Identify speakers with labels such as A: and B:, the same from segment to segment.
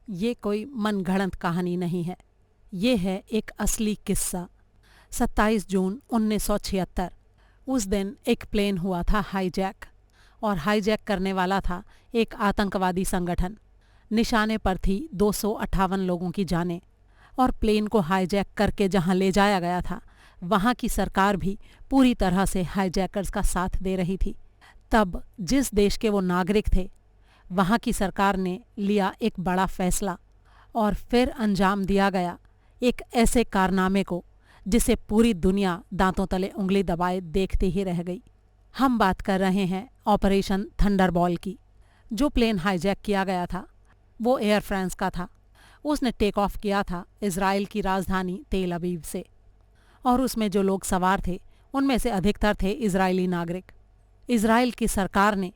A: ये कोई मनगढ़ंत कहानी नहीं है, ये है एक असली किस्सा। 27 जून 1976 उस दिन एक प्लेन हुआ था हाईजैक, और हाईजैक करने वाला था एक आतंकवादी संगठन। निशाने पर थी 258 लोगों की जानें, और प्लेन को हाईजैक करके जहां ले जाया गया था वहां की सरकार भी पूरी तरह से हाईजैकर्स का साथ दे रही थी। तब जिस देश के वो नागरिक थे वहां की सरकार ने लिया एक बड़ा फैसला, और फिर अंजाम दिया गया एक ऐसे कारनामे को जिसे पूरी दुनिया दांतों तले उंगली दबाए देखते ही रह गई। हम बात कर रहे हैं ऑपरेशन थंडरबॉल की। जो प्लेन हाईजैक किया गया था वो एयर फ्रांस का था। उसने टेक ऑफ किया था इजराइल की राजधानी तेल अवीव से, और उसमें जो लोग सवार थे उनमें से अधिकतर थे इजरायली नागरिक। इजराइल की सरकार ने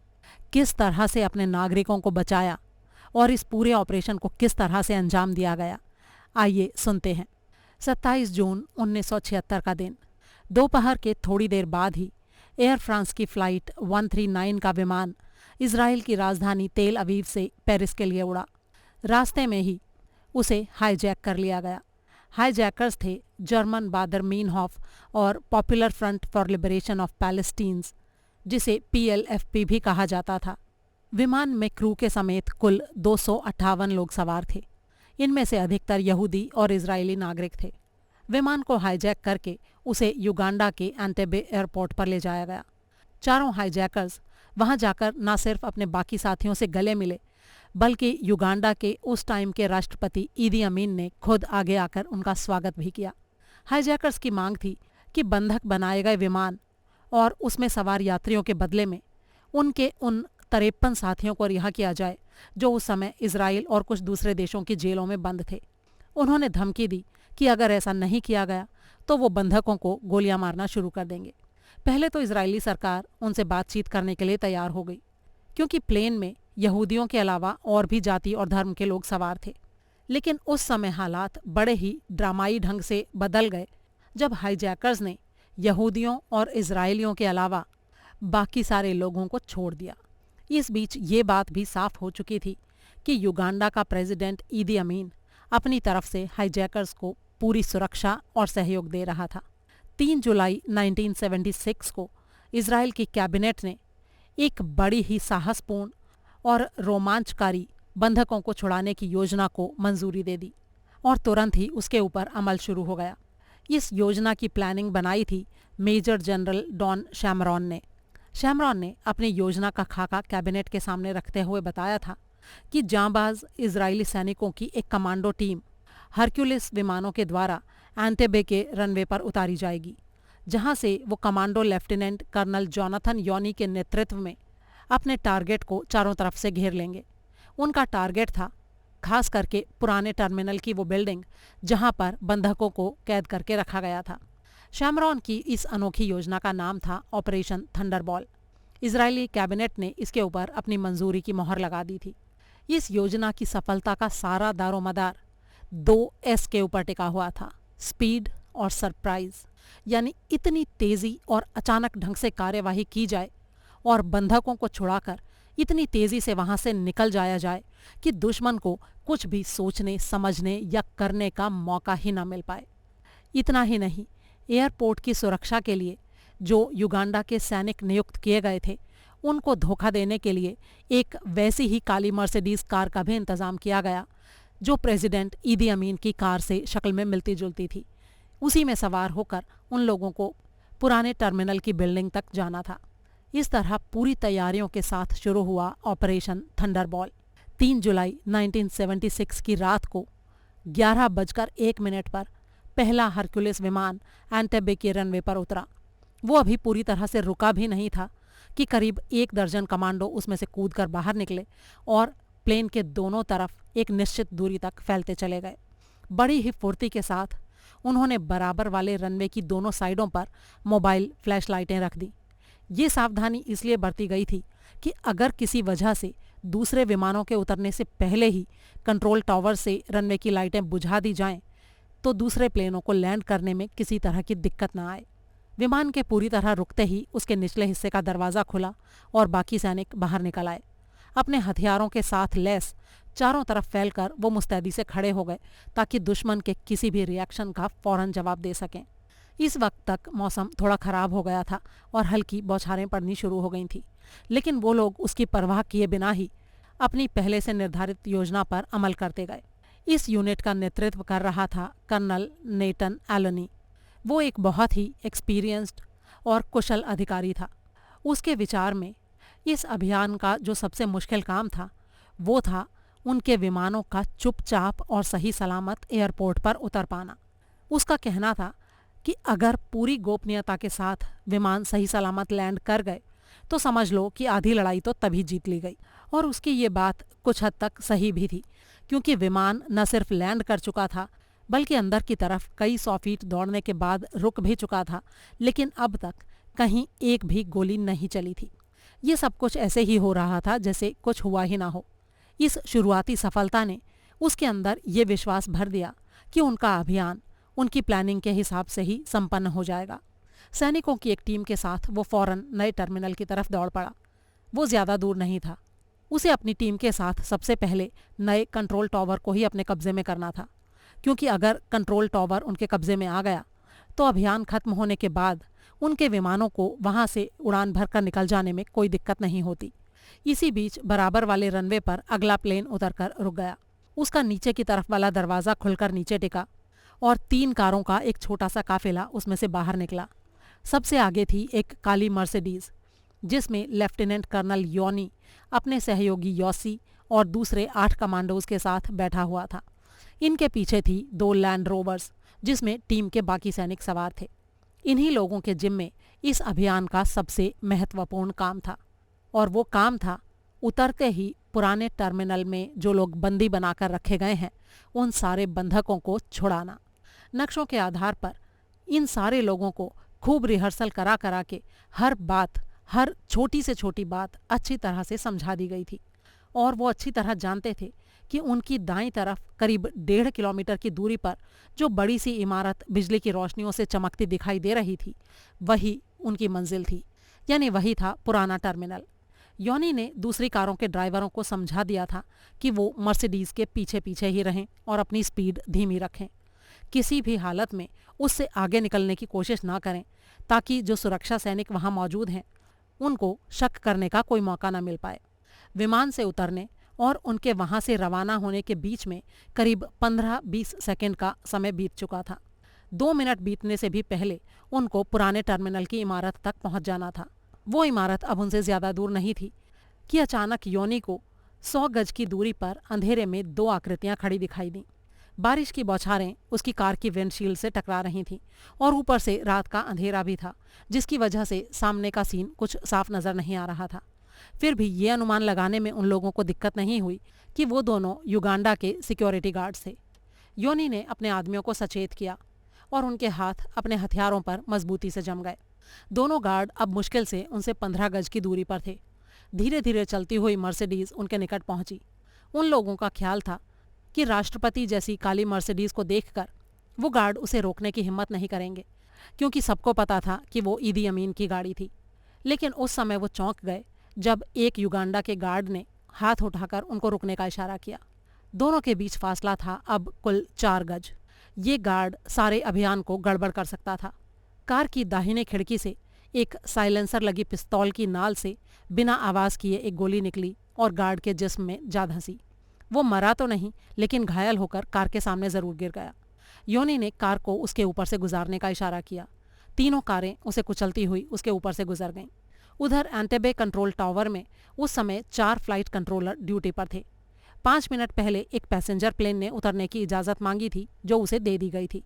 A: किस तरह से अपने नागरिकों को बचाया और इस पूरे ऑपरेशन को किस तरह से अंजाम दिया गया, आइए सुनते हैं। 27 जून 1976 का दिन दोपहर के थोड़ी देर बाद ही एयर फ्रांस की फ़्लाइट 139 का विमान इजराइल की राजधानी तेल अवीव से पेरिस के लिए उड़ा। रास्ते में ही उसे हाईजैक कर लिया गया। हाईजैकर्स थे जर्मन बादर मीनहॉफ और popular front for liberation of Palestines, जिसे PLFP भी कहा जाता था। विमान में क्रू के समेत कुल 258 लोग सवार थे। इनमें से अधिकतर यहूदी और इजरायली नागरिक थे। विमान को हाईजैक करके उसे युगांडा के एंटेबे एयरपोर्ट पर ले जाया गया। चारों हाईजैकर्स वहां जाकर न सिर्फ अपने बाकी साथियों से गले मिले, बल्कि युगांडा के उस टाइम के राष्ट्रपति ईदी अमीन ने खुद आगे आकर उनका स्वागत भी किया। हाईजैकर्स की मांग थी कि बंधक बनाए गए विमान और उसमें सवार यात्रियों के बदले में उनके उन 53 साथियों को रिहा किया जाए जो उस समय इजराइल और कुछ दूसरे देशों की जेलों में बंद थे। उन्होंने धमकी दी कि अगर ऐसा नहीं किया गया तो वो बंधकों को गोलियां मारना शुरू कर देंगे। पहले तो इजरायली सरकार उनसे बातचीत करने के लिए तैयार हो गई, क्योंकि प्लेन में यहूदियों के अलावा और भी जाति और धर्म के लोग सवार थे। लेकिन उस समय हालात बड़े ही ड्रामाई ढंग से बदल गए जब हाईजैकर्स ने यहूदियों और इजरायलियों के अलावा बाकी सारे लोगों को छोड़ दिया। इस बीच ये बात भी साफ हो चुकी थी कि युगांडा का प्रेसिडेंट ईदी अमीन अपनी तरफ से हाईजैकर्स को पूरी सुरक्षा और सहयोग दे रहा था। 3 जुलाई 1976 को इजराइल की कैबिनेट ने एक बड़ी ही साहसपूर्ण और रोमांचकारी बंधकों को छुड़ाने की योजना को मंजूरी दे दी, और तुरंत ही उसके ऊपर अमल शुरू हो गया। इस योजना की प्लानिंग बनाई थी मेजर जनरल डॉन शैमरॉन ने। शैमरॉन ने अपनी योजना का खाका कैबिनेट के सामने रखते हुए बताया था कि जांबाज इजरायली सैनिकों की एक कमांडो टीम हरक्यूलिस विमानों के द्वारा एंटेबे के रनवे पर उतारी जाएगी, जहां से वो कमांडो लेफ्टिनेंट कर्नल जोनाथन योनी के नेतृत्व में अपने टारगेट को चारों तरफ से घेर लेंगे। उनका टारगेट था खास करके पुराने टर्मिनल की वो बिल्डिंग जहां पर बंधकों को कैद करके रखा गया था। शैमरॉन की इस अनोखी योजना का नाम था ऑपरेशन थंडरबॉल। इजरायली कैबिनेट ने इसके ऊपर अपनी मंजूरी की मोहर लगा दी थी। इस योजना की सफलता का सारा दारोमदार 2S के ऊपर टिका हुआ था, स्पीड और सरप्राइज। यानी इतनी तेजी और अचानक ढंग से कार्यवाही की जाए और बंधकों को छुड़ाकर इतनी तेजी से वहां से निकल जाया जाए कि दुश्मन को कुछ भी सोचने, समझने या करने का मौका ही न मिल पाए। इतना ही नहीं, एयरपोर्ट की सुरक्षा के लिए जो युगांडा के सैनिक नियुक्त किए गए थे उनको धोखा देने के लिए एक वैसी ही काली मर्सिडीज कार का भी इंतजाम किया गया जो प्रेसिडेंट ईदी अमीन की कार से शक्ल में मिलती जुलती थी। उसी में सवार होकर उन लोगों को पुराने टर्मिनल की बिल्डिंग तक जाना था। इस तरह पूरी तैयारियों के साथ शुरू हुआ ऑपरेशन थंडरबॉल। 3 जुलाई 1976 की रात को 11:01 पर पहला हरक्यूलिस विमान एंटेबे के रनवे पर उतरा। वो अभी पूरी तरह से रुका भी नहीं था कि करीब 1 दर्जन कमांडो उसमें से कूदकर बाहर निकले और प्लेन के दोनों तरफ एक निश्चित दूरी तक फैलते चले गए। बड़ी ही फुर्ती के साथ उन्होंने बराबर वाले रनवे की दोनों साइडों पर मोबाइल फ्लैश लाइटें रख दी। ये सावधानी इसलिए बरती गई थी कि अगर किसी वजह से दूसरे विमानों के उतरने से पहले ही कंट्रोल टावर से रनवे की लाइटें बुझा दी जाएं, तो दूसरे प्लेनों को लैंड करने में किसी तरह की दिक्कत न आए। विमान के पूरी तरह रुकते ही उसके निचले हिस्से का दरवाज़ा खुला और बाकी सैनिक बाहर निकल आए। अपने हथियारों के साथ लैस चारों तरफ फैलकर वो मुस्तैदी से खड़े हो गए ताकि दुश्मन के किसी भी रिएक्शन का फौरन जवाब दे सकें। इस वक्त तक मौसम थोड़ा खराब हो गया था और हल्की बौछारें पड़नी शुरू हो गई थी, लेकिन वो लोग उसकी परवाह किए बिना ही अपनी पहले से निर्धारित योजना पर अमल करते गए। इस यूनिट का नेतृत्व कर रहा था कर्नल नेटन एलोनी। वो एक बहुत ही एक्सपीरियंस्ड और कुशल अधिकारी था। उसके विचार में इस अभियान का जो सबसे मुश्किल काम था वो था उनके विमानों का चुपचाप और सही सलामत एयरपोर्ट पर उतर पाना। उसका कहना था कि अगर पूरी गोपनीयता के साथ विमान सही सलामत लैंड कर गए तो समझ लो कि आधी लड़ाई तो तभी जीत ली गई। और उसकी ये बात कुछ हद तक सही भी थी, क्योंकि विमान न सिर्फ लैंड कर चुका था बल्कि अंदर की तरफ कई 100 फीट दौड़ने के बाद रुक भी चुका था, लेकिन अब तक कहीं एक भी गोली नहीं चली थी। ये सब कुछ ऐसे ही हो रहा था जैसे कुछ हुआ ही ना हो। इस शुरुआती सफलता ने उसके अंदर ये विश्वास भर दिया कि उनका अभियान उनकी प्लानिंग के हिसाब से ही संपन्न हो जाएगा। सैनिकों की एक टीम के साथ वो फौरन नए टर्मिनल की तरफ दौड़ पड़ा। वो ज़्यादा दूर नहीं था। उसे अपनी टीम के साथ सबसे पहले नए कंट्रोल टावर को ही अपने कब्जे में करना था, क्योंकि अगर कंट्रोल टावर उनके कब्जे में आ गया तो अभियान खत्म होने के बाद उनके विमानों को वहां से उड़ान भरकर निकल जाने में कोई दिक्कत नहीं होती। इसी बीच बराबर वाले रनवे पर अगला प्लेन उतरकर रुक गया। उसका नीचे की तरफ वाला दरवाज़ा खुलकर नीचे टिका और 3 कारों का एक छोटा सा काफिला उसमें से बाहर निकला। सबसे आगे थी एक काली मर्सिडीज, जिसमें लेफ्टिनेंट कर्नल योनी अपने सहयोगी यॉसी और दूसरे 8 कमांडोज के साथ बैठा हुआ था। इनके पीछे थी 2 लैंड रोवर्स, जिसमें टीम के बाकी सैनिक सवार थे। इन्हीं लोगों के जिम्मे इस अभियान का सबसे महत्वपूर्ण काम था, और वो काम था उतरते ही पुराने टर्मिनल में जो लोग बंदी बनाकर रखे गए हैं उन सारे बंधकों को छुड़ाना। नक्शों के आधार पर इन सारे लोगों को खूब रिहर्सल करा करा के हर छोटी से छोटी बात अच्छी तरह से समझा दी गई थी, और वो अच्छी तरह जानते थे कि उनकी दाईं तरफ करीब 1.5 किलोमीटर की दूरी पर जो बड़ी सी इमारत बिजली की रोशनियों से चमकती दिखाई दे रही थी वही उनकी मंजिल थी, यानी वही था पुराना टर्मिनल। योनी ने दूसरी कारों के ड्राइवरों को समझा दिया था कि वो मर्सिडीज के पीछे पीछे ही रहें और अपनी स्पीड धीमी रखें। किसी भी हालत में उससे आगे निकलने की कोशिश ना करें, ताकि जो सुरक्षा सैनिक वहां मौजूद हैं उनको शक करने का कोई मौका न मिल पाए। विमान से उतरने और उनके वहां से रवाना होने के बीच में करीब 15-20 सेकंड का समय बीत चुका था। 2 मिनट बीतने से भी पहले उनको पुराने टर्मिनल की इमारत तक पहुंच जाना था। वो इमारत अब उनसे ज्यादा दूर नहीं थी कि अचानक योनी को 100 गज की दूरी पर अंधेरे में 2 आकृतियां खड़ी दिखाई दी। बारिश की बौछारें उसकी कार की विंडशील्ड से टकरा रही थीं और ऊपर से रात का अंधेरा भी था, जिसकी वजह से सामने का सीन कुछ साफ नजर नहीं आ रहा था। फिर भी ये अनुमान लगाने में उन लोगों को दिक्कत नहीं हुई कि वो दोनों युगांडा के सिक्योरिटी गार्ड्स थे। योनी ने अपने आदमियों को सचेत किया और उनके हाथ अपने हथियारों पर मजबूती से जम गए। दोनों गार्ड अब मुश्किल से उनसे 15 गज की दूरी पर थे। धीरे धीरे चलती हुई मर्सिडीज उनके निकट पहुंची। उन लोगों का ख्याल था कि राष्ट्रपति जैसी काली मर्सिडीज को देखकर वो गार्ड उसे रोकने की हिम्मत नहीं करेंगे, क्योंकि सबको पता था कि वो ईदी अमीन की गाड़ी थी। लेकिन उस समय वो चौंक गए जब एक युगांडा के गार्ड ने हाथ उठाकर उनको रुकने का इशारा किया। दोनों के बीच फासला था अब कुल 4 गज। ये गार्ड सारे अभियान को गड़बड़ कर सकता था। कार की दाहिने खिड़की से एक साइलेंसर लगी पिस्तौल की नाल से बिना आवाज किए एक गोली निकली और गार्ड के जिस्म में जा धंसी। वो मरा तो नहीं, लेकिन घायल होकर कार के सामने जरूर गिर गया। योनी ने कार को उसके ऊपर से गुजारने का इशारा किया। तीनों कारें उसे कुचलती हुई उसके ऊपर से गुजर गईं। उधर एंटेबे कंट्रोल टावर में उस समय 4 फ्लाइट कंट्रोलर ड्यूटी पर थे। 5 मिनट पहले एक पैसेंजर प्लेन ने उतरने की इजाज़त मांगी थी, जो उसे दे दी गई थी।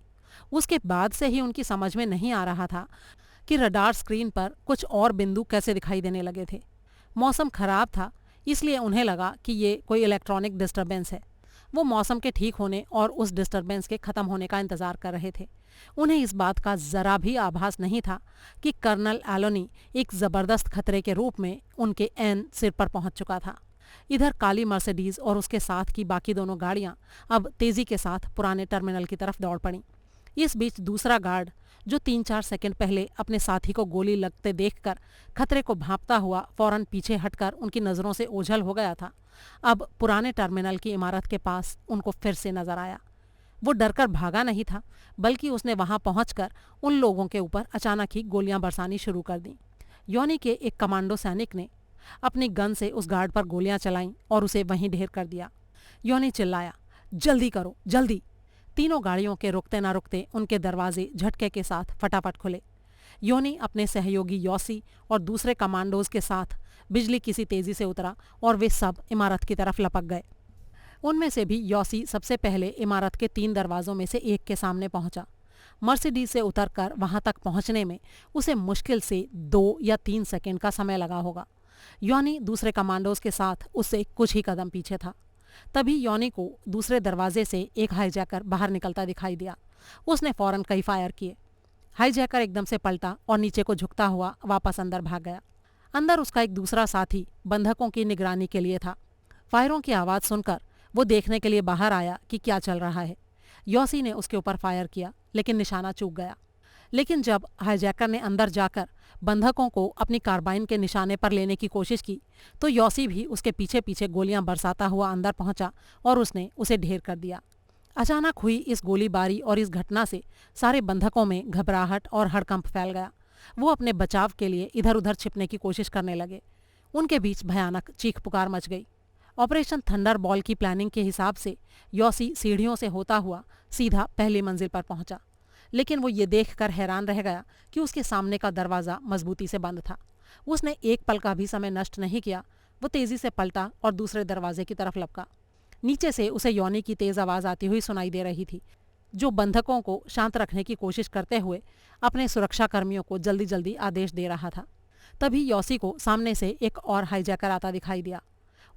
A: उसके बाद से ही उनकी समझ में नहीं आ रहा था कि रडार स्क्रीन पर कुछ और बिंदु कैसे दिखाई देने लगे थे। मौसम खराब था, इसलिए उन्हें लगा कि ये कोई इलेक्ट्रॉनिक डिस्टर्बेंस है। वो मौसम के ठीक होने और उस डिस्टर्बेंस के ख़त्म होने का इंतज़ार कर रहे थे। उन्हें इस बात का ज़रा भी आभास नहीं था कि कर्नल एलोनी एक ज़बरदस्त खतरे के रूप में उनके ऐन सिर पर पहुंच चुका था। इधर काली मर्सिडीज और उसके साथ की बाकी दोनों गाड़ियां अब तेज़ी के साथ पुराने टर्मिनल की तरफ दौड़ पड़ीं। इस बीच दूसरा गार्ड, जो 3-4 सेकंड पहले अपने साथी को गोली लगते देखकर खतरे को भांपता हुआ फौरन पीछे हटकर उनकी नज़रों से ओझल हो गया था, अब पुराने टर्मिनल की इमारत के पास उनको फिर से नजर आया। वो डरकर भागा नहीं था, बल्कि उसने वहां पहुंचकर उन लोगों के ऊपर अचानक ही गोलियां बरसानी शुरू कर दी। योनी के एक कमांडो सैनिक ने अपनी गन से उस गार्ड पर गोलियां चलाईं और उसे वहीं ढेर कर दिया। योनी चिल्लाया, जल्दी करो, जल्दी। तीनों गाड़ियों के रुकते ना रुकते उनके दरवाजे झटके के साथ फटाफट खुले। योनी अपने सहयोगी योसी और दूसरे कमांडोज के साथ बिजली किसी तेजी से उतरा और वे सब इमारत की तरफ लपक गए। उनमें से भी योसी सबसे पहले इमारत के 3 दरवाजों में से एक के सामने पहुंचा। मर्सिडीज से उतरकर वहां तक पहुंचने में उसे मुश्किल से 2 या 3 सेकंड का समय लगा होगा। योनी दूसरे कमांडोज के साथ उससे कुछ ही कदम पीछे था। तभी योनी को दूसरे दरवाजे से एक हाईजैकर बाहर निकलता दिखाई दिया। उसने फौरन कई फायर किए। हाईजैकर एकदम से पलटा और नीचे को झुकता हुआ वापस अंदर भाग गया। अंदर उसका एक दूसरा साथी बंधकों की निगरानी के लिए था। फायरों की आवाज़ सुनकर वो देखने के लिए बाहर आया कि क्या चल रहा है। योसी ने उसके ऊपर फायर किया, लेकिन निशाना चूक गया। लेकिन जब हाईजैकर ने अंदर जाकर बंधकों को अपनी कार्बाइन के निशाने पर लेने की कोशिश की, तो योसी भी उसके पीछे पीछे गोलियां बरसाता हुआ अंदर पहुंचा और उसने उसे ढेर कर दिया। अचानक हुई इस गोलीबारी और इस घटना से सारे बंधकों में घबराहट और हड़कंप फैल गया। वो अपने बचाव के लिए इधर उधर छिपने की कोशिश करने लगे। उनके बीच भयानक चीख पुकार मच गई। ऑपरेशन थंडरबॉल की प्लानिंग के हिसाब से योसी सीढ़ियों से होता हुआ सीधा पहली मंजिल पर पहुंचा, लेकिन वो ये देखकर हैरान रह गया कि उसके सामने का दरवाज़ा मजबूती से बंद था। उसने एक पल का भी समय नष्ट नहीं किया। वो तेज़ी से पलटा और दूसरे दरवाजे की तरफ लपका। नीचे से उसे योनी की तेज़ आवाज़ आती हुई सुनाई दे रही थी, जो बंधकों को शांत रखने की कोशिश करते हुए अपने सुरक्षा कर्मियों को जल्दी जल्दी आदेश दे रहा था। तभी योसी को सामने से एक और हाईजैकर आता दिखाई दिया।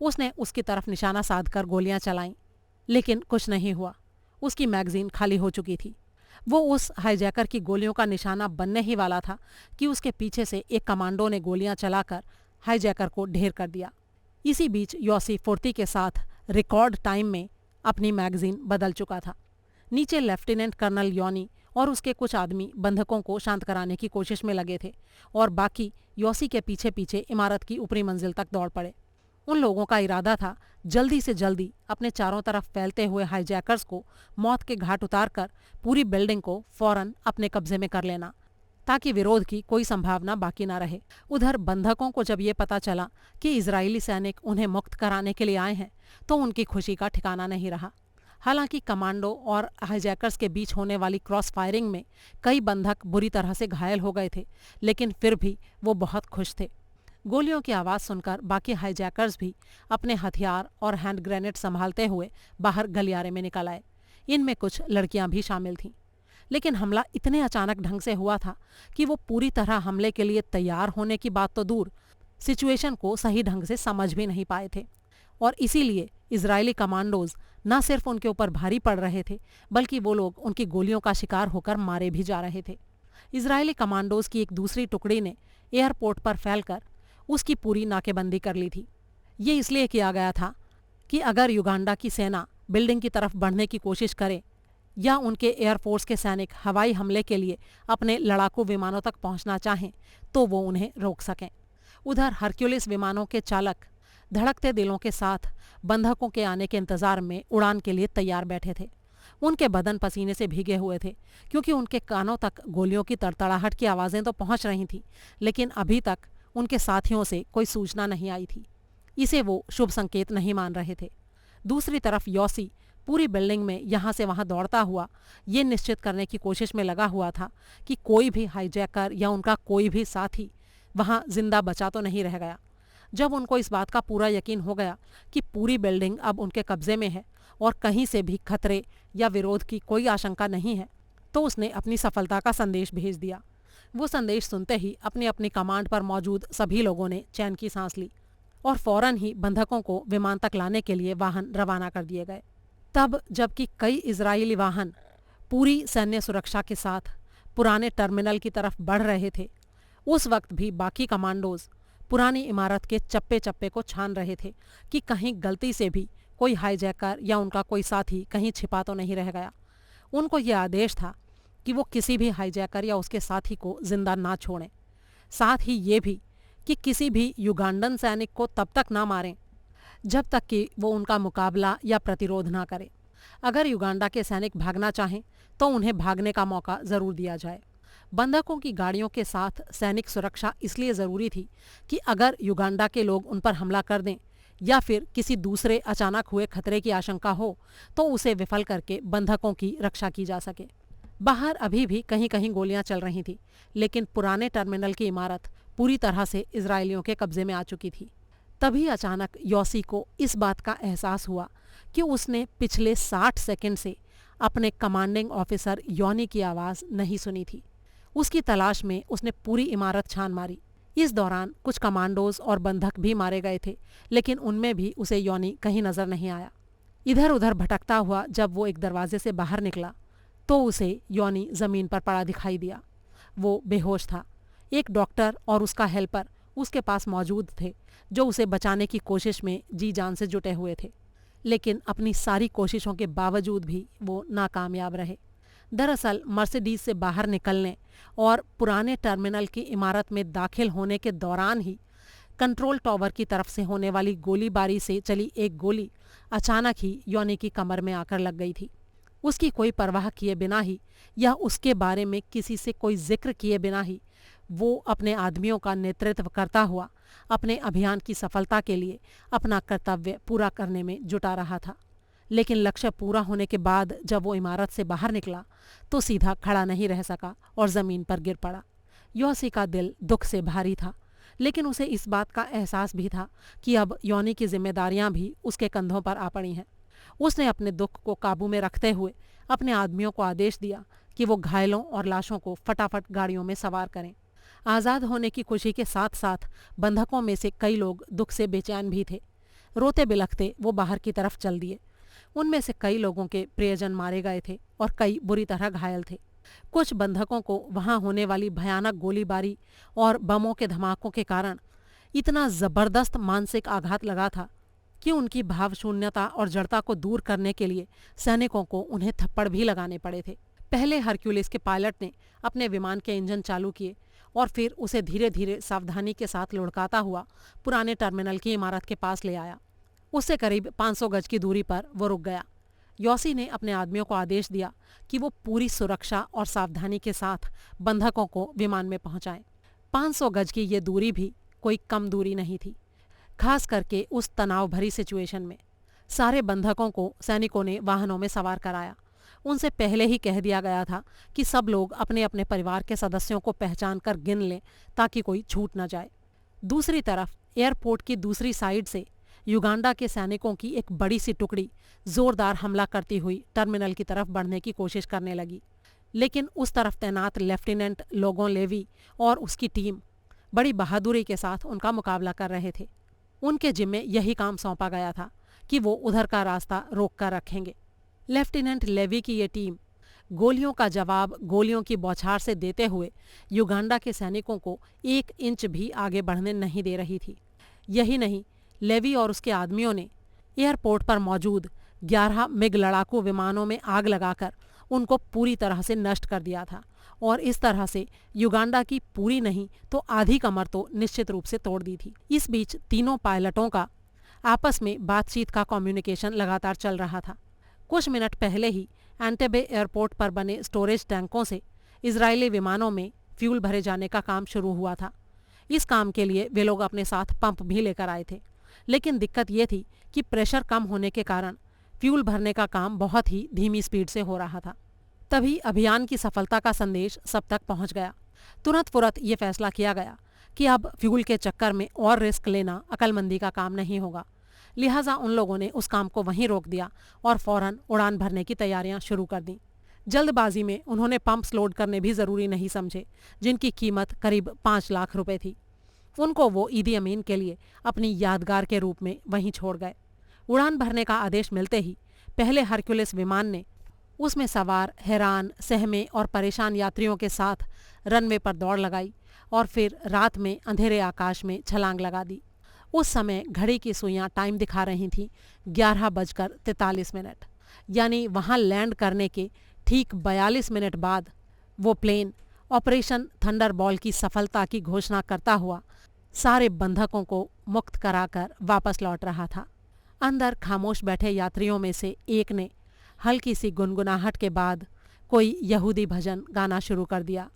A: उसने उसकी तरफ निशाना साधकर गोलियां चलाईं, लेकिन कुछ नहीं हुआ। उसकी मैगजीन खाली हो चुकी थी। वो उस हाईजैकर की गोलियों का निशाना बनने ही वाला था कि उसके पीछे से एक कमांडो ने गोलियां चलाकर हाईजैकर को ढेर कर दिया। इसी बीच योसी फुर्ती के साथ रिकॉर्ड टाइम में अपनी मैगजीन बदल चुका था। नीचे लेफ्टिनेंट कर्नल योनी और उसके कुछ आदमी बंधकों को शांत कराने की कोशिश में लगे थे और बाकी योसी के पीछे पीछे इमारत की ऊपरी मंजिल तक दौड़ पड़े। उन लोगों का इरादा था जल्दी से जल्दी अपने चारों तरफ फैलते हुए हाईजैकर्स को मौत के घाट उतारकर पूरी बिल्डिंग को फौरन अपने कब्जे में कर लेना, ताकि विरोध की कोई संभावना बाकी ना रहे। उधर बंधकों को जब ये पता चला कि इजरायली सैनिक उन्हें मुक्त कराने के लिए आए हैं, तो उनकी खुशी का ठिकाना नहीं रहा। हालांकि कमांडो और हाईजैकर्स के बीच होने वाली क्रॉस फायरिंग में कई बंधक बुरी तरह से घायल हो गए थे, लेकिन फिर भी वो बहुत खुश थे। गोलियों की आवाज़ सुनकर बाकी हाईजैकर्स भी अपने हथियार और हैंड ग्रेनेड संभालते हुए बाहर गलियारे में निकल आए। इनमें कुछ लड़कियां भी शामिल थीं। लेकिन हमला इतने अचानक ढंग से हुआ था कि वो पूरी तरह हमले के लिए तैयार होने की बात तो दूर, सिचुएशन को सही ढंग से समझ भी नहीं पाए थे। और इसीलिए इजरायली कमांडोज न सिर्फ उनके ऊपर भारी पड़ रहे थे, बल्कि वो लोग उनकी गोलियों का शिकार होकर मारे भी जा रहे थे। इजरायली कमांडोज की एक दूसरी टुकड़ी ने एयरपोर्ट पर फैलकर उसकी पूरी नाकेबंदी कर ली थी। ये इसलिए किया गया था कि अगर युगांडा की सेना बिल्डिंग की तरफ बढ़ने की कोशिश करे या उनके एयरफोर्स के सैनिक हवाई हमले के लिए अपने लड़ाकू विमानों तक पहुंचना चाहें, तो वो उन्हें रोक सकें। उधर हरक्यूलिस विमानों के चालक धड़कते दिलों के साथ बंधकों के आने के इंतजार में उड़ान के लिए तैयार बैठे थे। उनके बदन पसीने से भीगे हुए थे, क्योंकि उनके कानों तक गोलियों की तड़तड़ाहट की आवाज़ें तो पहुंच रही थीं, लेकिन अभी तक उनके साथियों से कोई सूचना नहीं आई थी। इसे वो शुभ संकेत नहीं मान रहे थे। दूसरी तरफ योसी पूरी बिल्डिंग में यहाँ से वहाँ दौड़ता हुआ ये निश्चित करने की कोशिश में लगा हुआ था कि कोई भी हाईजैकर या उनका कोई भी साथी वहाँ जिंदा बचा तो नहीं रह गया। जब उनको इस बात का पूरा यकीन हो गया कि पूरी बिल्डिंग अब उनके कब्जे में है और कहीं से भी खतरे या विरोध की कोई आशंका नहीं है, तो उसने अपनी सफलता का संदेश भेज दिया। वो संदेश सुनते ही अपनी अपनी कमांड पर मौजूद सभी लोगों ने चैन की सांस ली और फौरन ही बंधकों को विमान तक लाने के लिए वाहन रवाना कर दिए गए। तब जबकि कई इजरायली वाहन पूरी सैन्य सुरक्षा के साथ पुराने टर्मिनल की तरफ बढ़ रहे थे, उस वक्त भी बाकी कमांडोज पुरानी इमारत के चप्पे चप्पे को छान रहे थे कि कहीं गलती से भी कोई हाईजैकर या उनका कोई साथी कहीं छिपा तो नहीं रह गया। उनको ये आदेश था कि वो किसी भी हाईजैकर या उसके साथी को जिंदा ना छोड़ें। साथ ही ये भी कि किसी भी युगांडन सैनिक को तब तक ना मारें जब तक कि वो उनका मुकाबला या प्रतिरोध ना करे। अगर युगांडा के सैनिक भागना चाहें तो उन्हें भागने का मौका जरूर दिया जाए। बंधकों की गाड़ियों के साथ सैनिक सुरक्षा इसलिए जरूरी थी कि अगर युगांडा के लोग उन पर हमला कर दें या फिर किसी दूसरे अचानक हुए खतरे की आशंका हो तो उसे विफल करके बंधकों की रक्षा की जा सके। बाहर अभी भी कहीं कहीं गोलियां चल रही थी, लेकिन पुराने टर्मिनल की इमारत पूरी तरह से इजरायलियों के कब्जे में आ चुकी थी। तभी अचानक योसी को इस बात का एहसास हुआ कि उसने पिछले 60 सेकंड से अपने कमांडिंग ऑफिसर योनी की आवाज़ नहीं सुनी थी। उसकी तलाश में उसने पूरी इमारत छान मारी। इस दौरान कुछ कमांडोज और बंधक भी मारे गए थे, लेकिन उनमें भी उसे योनी कहीं नजर नहीं आया। इधर उधर भटकता हुआ जब वो एक दरवाजे से बाहर निकला तो उसे योनी जमीन पर पड़ा दिखाई दिया। वो बेहोश था। एक डॉक्टर और उसका हेल्पर उसके पास मौजूद थे जो उसे बचाने की कोशिश में जी जान से जुटे हुए थे, लेकिन अपनी सारी कोशिशों के बावजूद भी वो नाकामयाब रहे। दरअसल मर्सिडीज से बाहर निकलने और पुराने टर्मिनल की इमारत में दाखिल होने के दौरान ही कंट्रोल टावर की तरफ से होने वाली गोलीबारी से चली एक गोली अचानक ही योनी की कमर में आकर लग गई थी। उसकी कोई परवाह किए बिना ही या उसके बारे में किसी से कोई जिक्र किए बिना ही वो अपने आदमियों का नेतृत्व करता हुआ अपने अभियान की सफलता के लिए अपना कर्तव्य पूरा करने में जुटा रहा था। लेकिन लक्ष्य पूरा होने के बाद जब वो इमारत से बाहर निकला तो सीधा खड़ा नहीं रह सका और ज़मीन पर गिर पड़ा। योसी का दिल दुख से भारी था, लेकिन उसे इस बात का एहसास भी था कि अब योनी की जिम्मेदारियां भी उसके कंधों पर आ पड़ी हैं। उसने अपने दुख को काबू में रखते हुए अपने आदमियों को आदेश दिया कि वो घायलों और लाशों को फटाफट गाड़ियों में सवार करें। आज़ाद होने की खुशी के साथ साथ बंधकों में से कई लोग दुख से बेचैन भी थे। रोते बिलखते वो बाहर की तरफ चल दिए। उनमें से कई लोगों के प्रियजन मारे गए थे और कई बुरी तरह घायल थे। कुछ बंधकों को वहां होने वाली भयानक गोलीबारी और बमों के धमाकों के कारण इतना जबरदस्त मानसिक आघात लगा था कि उनकी भावशून्यता और जड़ता को दूर करने के लिए सैनिकों को उन्हें थप्पड़ भी लगाने पड़े थे। पहले हरक्यूलिस के पायलट ने अपने विमान के इंजन चालू किए और फिर उसे धीरे धीरे सावधानी के साथ लुढ़काता हुआ पुराने टर्मिनल की इमारत के पास ले आया। उससे करीब 500 गज की दूरी पर वो रुक गया। योसी ने अपने आदमियों को आदेश दिया कि वो पूरी सुरक्षा और सावधानी के साथ बंधकों को विमान में पहुंचाएं। 500 गज की ये दूरी भी कोई कम दूरी नहीं थी, खास करके उस तनाव भरी सिचुएशन में। सारे बंधकों को सैनिकों ने वाहनों में सवार कराया। उनसे पहले ही कह दिया गया था कि सब लोग अपने अपने परिवार के सदस्यों को पहचान कर गिन लें ताकि कोई छूट न जाए। दूसरी तरफ एयरपोर्ट की दूसरी साइड से युगांडा के सैनिकों की एक बड़ी सी टुकड़ी जोरदार हमला करती हुई टर्मिनल की तरफ बढ़ने की कोशिश करने लगी, लेकिन उस तरफ तैनात लेफ्टिनेंट लोगों लेवी और उसकी टीम बड़ी बहादुरी के साथ उनका मुकाबला कर रहे थे। उनके जिम्मे यही काम सौंपा गया था कि वो उधर का रास्ता रोक कर रखेंगे। लेफ्टिनेंट लेवी की ये टीम गोलियों का जवाब गोलियों की बौछार से देते हुए युगांडा के सैनिकों को 1 इंच भी आगे बढ़ने नहीं दे रही थी। यही नहीं, लेवी और उसके आदमियों ने एयरपोर्ट पर मौजूद 11 मिग लड़ाकू विमानों में आग लगाकर उनको पूरी तरह से नष्ट कर दिया था और इस तरह से युगांडा की पूरी नहीं तो आधी कमर तो निश्चित रूप से तोड़ दी थी। इस बीच तीनों पायलटों का आपस में बातचीत का कम्युनिकेशन लगातार चल रहा था। कुछ मिनट पहले ही एंटेबे एयरपोर्ट पर बने स्टोरेज टैंकों से इजरायली विमानों में फ्यूल भरे जाने का काम शुरू हुआ था। इस काम के लिए वे लोग अपने साथ पंप भी लेकर आए थे, लेकिन दिक्कत ये थी कि प्रेशर कम होने के कारण फ्यूल भरने का काम बहुत ही धीमी स्पीड से हो रहा था। तभी अभियान की सफलता का संदेश सब तक पहुंच गया। तुरंत फुरत ये फैसला किया गया कि अब फ्यूल के चक्कर में और रिस्क लेना अक्लमंदी का काम नहीं होगा। लिहाजा उन लोगों ने उस काम को वहीं रोक दिया और फौरन उड़ान भरने की तैयारियां शुरू कर दी। जल्दबाजी में उन्होंने पंप्स लोड करने भी ज़रूरी नहीं समझे, जिनकी कीमत करीब 5 लाख रुपए थी। उनको वो ईदी अमीन के लिए अपनी यादगार के रूप में वहीं छोड़ गए। उड़ान भरने का आदेश मिलते ही पहले हरक्यूलिस विमान ने उसमें सवार हैरान, सहमे और परेशान यात्रियों के साथ रनवे पर दौड़ लगाई और फिर रात में अंधेरे आकाश में छलांग लगा दी। उस समय घड़ी की सुइयां टाइम दिखा रही थीं 11:43, यानी वहां लैंड करने के ठीक 42 मिनट बाद वो प्लेन ऑपरेशन थंडरबॉल्ट की सफलता की घोषणा करता हुआ सारे बंधकों को मुक्त कराकर वापस लौट रहा था। अंदर खामोश बैठे यात्रियों में से एक ने हल्की सी गुनगुनाहट के बाद कोई यहूदी भजन गाना शुरू कर दिया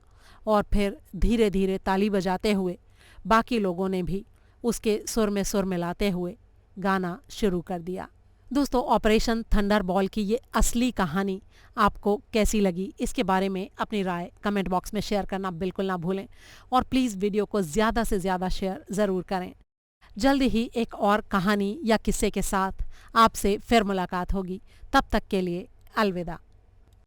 A: और फिर धीरे धीरे ताली बजाते हुए बाकी लोगों ने भी उसके सुर में सुर मिलाते हुए गाना शुरू कर दिया। दोस्तों, ऑपरेशन थंडरबॉल्ट की ये असली कहानी आपको कैसी लगी, इसके बारे में अपनी राय कमेंट बॉक्स में शेयर करना बिल्कुल ना भूलें और प्लीज़ वीडियो को ज़्यादा से ज़्यादा शेयर ज़रूर करें। जल्दी ही एक और कहानी या किस्से के साथ आपसे फिर मुलाकात होगी। तब तक के लिए अलविदा।